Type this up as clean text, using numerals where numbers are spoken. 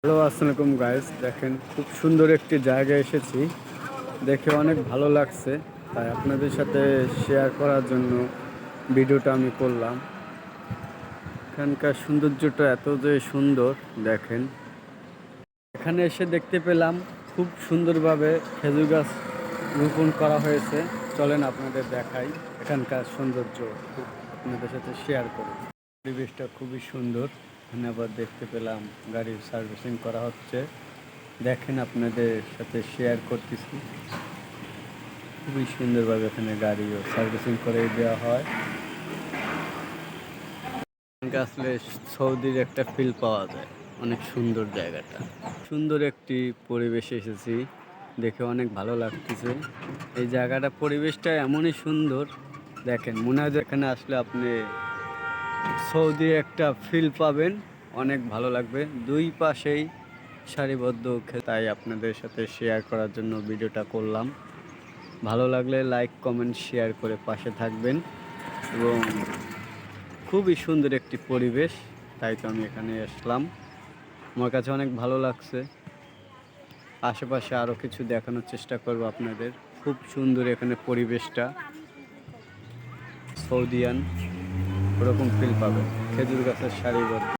Hello, আসসালামু আলাইকুম guys. দেখেন, খুব সুন্দর একটি জায়গায় এসেছি, দেখে অনেক ভালো লাগছে, তাই আপনাদের সাথে শেয়ার করার জন্য ভিডিওটা আমি করলাম। এখানকার সৌন্দর্যটা এত যে সুন্দর, দেখেন। এখানে এসে দেখতে পেলাম খুব সুন্দরভাবে খেজুর গাছ রোপণ করা হয়েছে। চলেন আপনাদের দেখাই এখানকার সৌন্দর্য, খুব আপনাদের সাথে শেয়ার করি। পরিবেশটা খুবই সুন্দর। এখানে আবার দেখতে পেলাম গাড়ির সার্ভিসিং করা হচ্ছে, দেখেন আপনাদের সাথে শেয়ার করতেছি। খুবই সুন্দরভাবে এখানে গাড়িও সার্ভিসিং করে দেওয়া হয়। আসলে সৌদির একটা ফিল পাওয়া যায়, অনেক সুন্দর জায়গাটা। সুন্দর একটি পরিবেশে এসেছি, দেখে অনেক ভালো লাগতেছে। এই জায়গাটা পরিবেশটা এমনই সুন্দর, দেখেন মনে হয় এখানে আসলে আপনি সৌদির একটা ফিল পাবেন, অনেক ভালো লাগবে। দুই পাশেই সারিবদ্ধ, তাই আপনাদের সাথে শেয়ার করার জন্য ভিডিওটা করলাম। ভালো লাগলে লাইক কমেন্ট শেয়ার করে পাশে থাকবেন। এবং খুবই সুন্দর একটি পরিবেশ, তাই তো আমি এখানে আসলাম। আমার কাছে অনেক ভালো লাগছে। আশেপাশে আরও কিছু দেখানোর চেষ্টা করব আপনাদের। খুব সুন্দর এখানে পরিবেশটা, সৌদিয়ান ওরকম ফিল পাবেন, খেজুর গাছের সারিবদ্ধ।